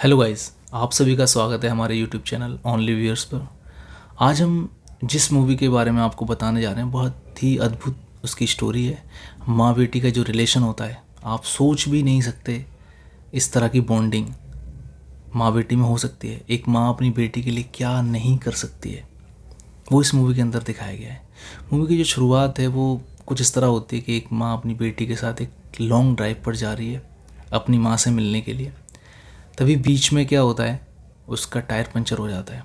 Hello guys, आप सभी का स्वागत है हमारे यूट्यूब चैनल ओनली व्यूअर्स पर। आज हम जिस मूवी के बारे में आपको बताने जा रहे हैं बहुत ही अद्भुत उसकी स्टोरी है। माँ बेटी का जो रिलेशन होता है, आप सोच भी नहीं सकते इस तरह की बॉन्डिंग माँ बेटी में हो सकती है। एक माँ अपनी बेटी के लिए क्या नहीं कर सकती है, वो इस मूवी के अंदर दिखाया गया है। मूवी की जो शुरुआत है वो कुछ इस तरह होती है कि एक माँ अपनी बेटी के साथ एक लॉन्ग ड्राइव पर जा रही है अपनी माँ से मिलने के लिए। तभी बीच में क्या होता है, उसका टायर पंचर हो जाता है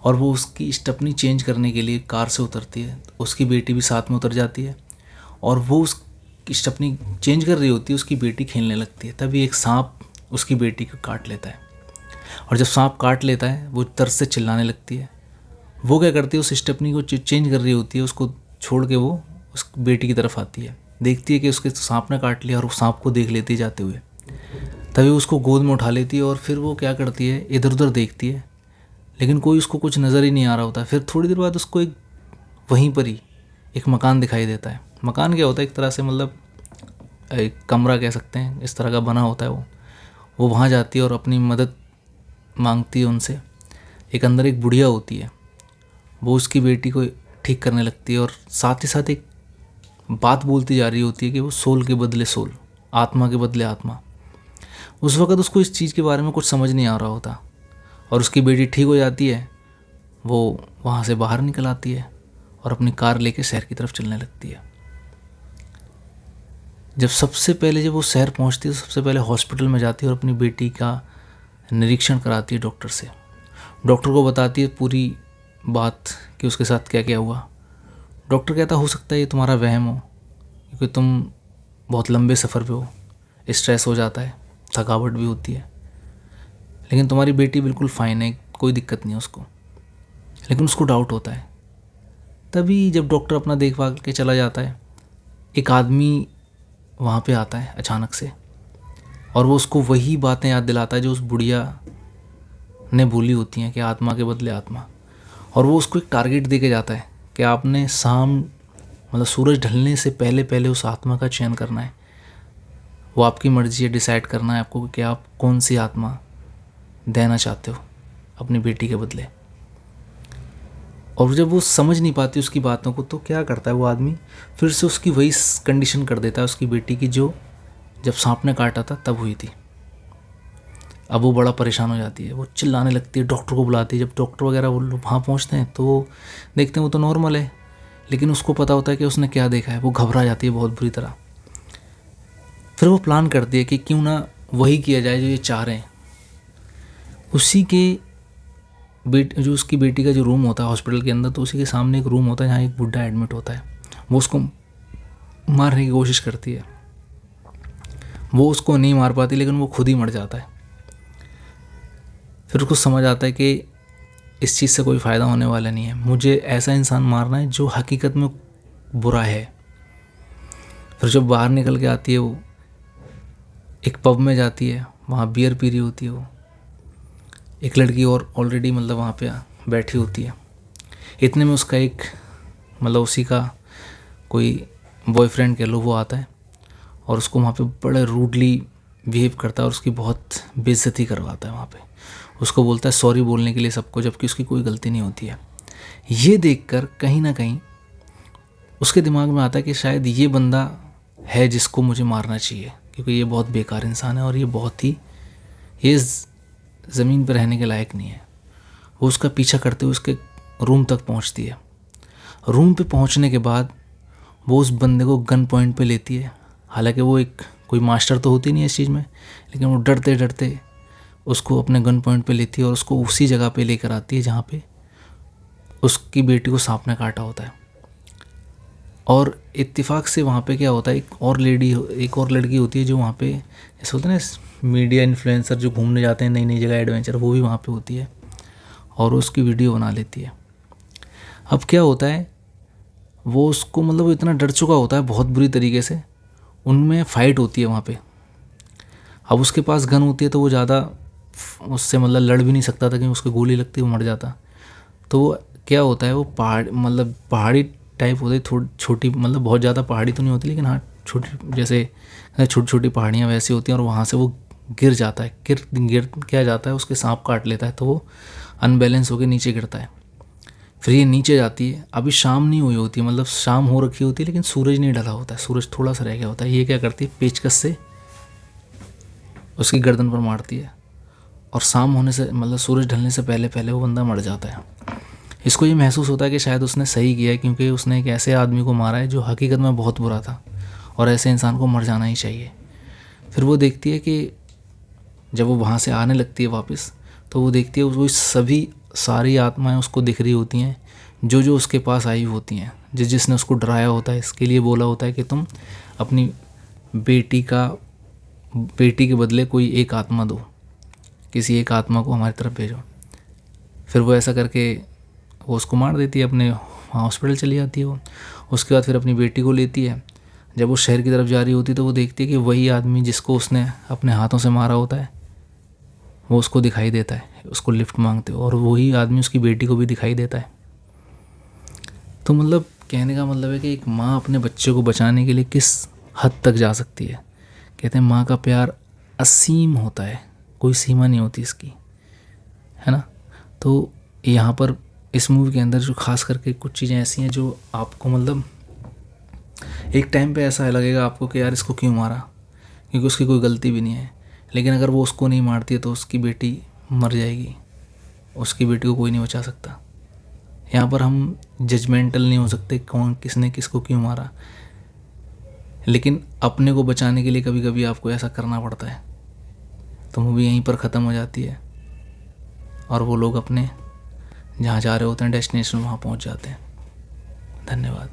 और वो उसकी स्टेपनी चेंज करने के लिए कार से उतरती है। उसकी बेटी भी साथ में उतर जाती है और वो उस स्टेपनी चेंज कर रही होती है, उसकी बेटी खेलने लगती है। तभी एक सांप उसकी बेटी को काट लेता है और जब सांप काट लेता है वो तरस से चिल्लाने लगती है। वो क्या करती है, उस स्टेपनी को चेंज कर रही होती है, उसको छोड़ के वो उस बेटी की तरफ आती है। देखती है कि उसके सांप ने काट लिया और वो सांप को देख लेती जाते हुए। तभी उसको गोद में उठा लेती है और फिर वो क्या करती है, इधर उधर देखती है लेकिन कोई उसको कुछ नज़र ही नहीं आ रहा होता। फिर थोड़ी देर बाद उसको एक वहीं पर ही एक मकान दिखाई देता है। मकान क्या होता है, एक तरह से मतलब एक कमरा कह सकते हैं, इस तरह का बना होता है वो वहाँ जाती है और अपनी मदद मांगती है उनसे। एक अंदर एक बुढ़िया होती है, वो उसकी बेटी को ठीक करने लगती है और साथ ही साथ एक बात बोलती जा रही होती है कि वो सोल के बदले सोल, आत्मा के बदले आत्मा। उस वक़्त उसको इस चीज़ के बारे में कुछ समझ नहीं आ रहा होता और उसकी बेटी ठीक हो जाती है। वो वहाँ से बाहर निकल आती है और अपनी कार लेके शहर की तरफ चलने लगती है। जब वो शहर पहुँचती है तो सबसे पहले हॉस्पिटल में जाती है और अपनी बेटी का निरीक्षण कराती है डॉक्टर से। डॉक्टर को बताती है पूरी बात कि उसके साथ क्या क्या हुआ। डॉक्टर कहता हो सकता है ये तुम्हारा वहम हो, क्योंकि तुम बहुत लंबे सफ़र पे हो, स्ट्रेस हो जाता है, थकावट भी होती है, लेकिन तुम्हारी बेटी बिल्कुल फाइन है, कोई दिक्कत नहीं है उसको। लेकिन उसको डाउट होता है। तभी जब डॉक्टर अपना देखभाल के चला जाता है, एक आदमी वहाँ पे आता है अचानक से और वो उसको वही बातें याद दिलाता है जो उस बुढ़िया ने बोली होती हैं कि आत्मा के बदले आत्मा। और वो उसको एक टारगेट दे के जाता है कि आपने शाम मतलब सूरज ढलने से पहले पहले उस आत्मा का चयन करना है। वो आपकी मर्ज़ी है, डिसाइड करना है आपको कि आप कौन सी आत्मा देना चाहते हो अपनी बेटी के बदले। और जब वो समझ नहीं पाती उसकी बातों को, तो क्या करता है वो आदमी, फिर से उसकी वही कंडीशन कर देता है उसकी बेटी की जो जब सांप ने काटा था तब हुई थी। अब वो बड़ा परेशान हो जाती है, वो चिल्लाने लगती है, डॉक्टर को बुलाती है। जब डॉक्टर वगैरह वो वहाँ पहुँचते हैं तो देखते हैं वो तो नॉर्मल है, लेकिन उसको पता होता है कि उसने क्या देखा है। वो घबरा जाती है बहुत बुरी तरह। फिर वो प्लान करती है कि क्यों ना वही किया जाए जो ये चाह रहे हैं। उसी के जो उसकी बेटी का जो रूम होता है हॉस्पिटल के अंदर, तो उसी के सामने एक रूम होता है जहाँ एक बुढ़ा एडमिट होता है। वो उसको मारने की कोशिश करती है, वो उसको नहीं मार पाती, लेकिन वो खुद ही मर जाता है। फिर उसको समझ आता है कि इस चीज़ से कोई फ़ायदा होने वाला नहीं है, मुझे ऐसा इंसान मारना है जो हकीकत में बुरा है। फिर जब बाहर निकल के आती है, वो एक पब में जाती है, वहाँ बियर पी रही होती है। वो एक लड़की और ऑलरेडी मतलब वहाँ पे बैठी होती है। इतने में उसका एक मतलब उसी का कोई बॉयफ्रेंड कह लो, वो आता है और उसको वहाँ पे बड़े रूडली बिहेव करता है और उसकी बहुत बेइज्जती करवाता है वहाँ पे। उसको बोलता है सॉरी बोलने के लिए सबको, जबकि उसकी कोई गलती नहीं होती है। ये देखकर कहीं ना कहीं उसके दिमाग में आता है कि शायद ये बंदा है जिसको मुझे मारना चाहिए, क्योंकि ये बहुत बेकार इंसान है और ये ज़मीन पर रहने के लायक नहीं है। वो उसका पीछा करते हुए उसके रूम तक पहुंचती है। रूम पे पहुंचने के बाद वो उस बंदे को गन पॉइंट पे लेती है। हालांकि वो एक कोई मास्टर तो होती नहीं है इस चीज़ में, लेकिन वो डरते डरते उसको अपने गन पॉइंट पे लेती है और उसको उसी जगह पे लेकर आती है जहाँ पे उसकी बेटी को सांप ने काटा होता है। और इत्तेफाक से वहाँ पे क्या होता है, एक और लड़की होती है जो वहाँ पे जैसे होता है ना मीडिया इन्फ्लुएंसर जो घूमने जाते हैं नई नई जगह एडवेंचर, वो भी वहाँ पे होती है और उसकी वीडियो बना लेती है। अब क्या होता है, वो उसको मतलब वो इतना डर चुका होता है बहुत बुरी तरीके से। उनमें फ़ाइट होती है वहाँ पे। अब उसके पास गन होती है तो वो ज़्यादा उससे मतलब लड़ भी नहीं सकता था, क्योंकि उसको गोली लगती है वो मर जाता। तो वो क्या होता है, वो पहाड़ी टाइप होती है, थोड़ी छोटी मतलब बहुत ज़्यादा पहाड़ी तो नहीं होती, लेकिन हाँ छोटी जैसे छोटी छोटी पहाड़ियाँ वैसी होती हैं और वहाँ से वो गिर जाता है। गिर क्या जाता है, उसके सांप काट लेता है तो वो अनबैलेंस होकर नीचे गिरता है। फिर ये नीचे जाती है, अभी शाम नहीं हुई होती, मतलब शाम हो रखी होती है लेकिन सूरज नहीं ढला होता है, सूरज थोड़ा सा रह गया होता है। ये क्या करती है, पेचकस से उसकी गर्दन पर मारती है और शाम होने से, मतलब सूरज ढलने से पहले पहले वो बंदा मर जाता है। इसको ये महसूस होता है कि शायद उसने सही किया है, क्योंकि उसने एक ऐसे आदमी को मारा है जो हकीकत में बहुत बुरा था और ऐसे इंसान को मर जाना ही चाहिए। फिर वो देखती है कि जब वो वहाँ से आने लगती है वापस, तो वो देखती है वो सभी सारी आत्माएं उसको दिख रही होती हैं, जो जो उसके पास आई होती हैं, जिसने उसको डराया होता है, इसके लिए बोला होता है कि तुम अपनी बेटी के बदले कोई एक आत्मा दो, किसी एक आत्मा को हमारी तरफ भेजो। फिर वो ऐसा करके वो उसको मार देती है, अपने हॉस्पिटल चली जाती है वो। उसके बाद फिर अपनी बेटी को लेती है। जब वो शहर की तरफ जा रही होती है तो वो देखती है कि वही आदमी जिसको उसने अपने हाथों से मारा होता है वो उसको दिखाई देता है, उसको लिफ्ट मांगते हो, और वही आदमी उसकी बेटी को भी दिखाई देता है। तो मतलब कहने का मतलब है कि एक माँ अपने बच्चे को बचाने के लिए किस हद तक जा सकती है। कहते हैं माँ का प्यार असीम होता है, कोई सीमा नहीं होती इसकी, है ना। तो यहाँ पर इस मूवी के अंदर जो खास करके कुछ चीज़ें ऐसी हैं जो आपको मतलब एक टाइम पे ऐसा लगेगा आपको कि यार इसको क्यों मारा, क्योंकि उसकी कोई गलती भी नहीं है। लेकिन अगर वो उसको नहीं मारती है तो उसकी बेटी मर जाएगी, उसकी बेटी को कोई नहीं बचा सकता। यहाँ पर हम जजमेंटल नहीं हो सकते कौन किसने किसको क्यों मारा, लेकिन अपने को बचाने के लिए कभी कभी आपको ऐसा करना पड़ता है। तो मूवी यहीं पर ख़त्म हो जाती है और वो लोग अपने जहाँ जा रहे होते हैं डेस्टिनेशन, वहाँ पहुँच जाते हैं। धन्यवाद।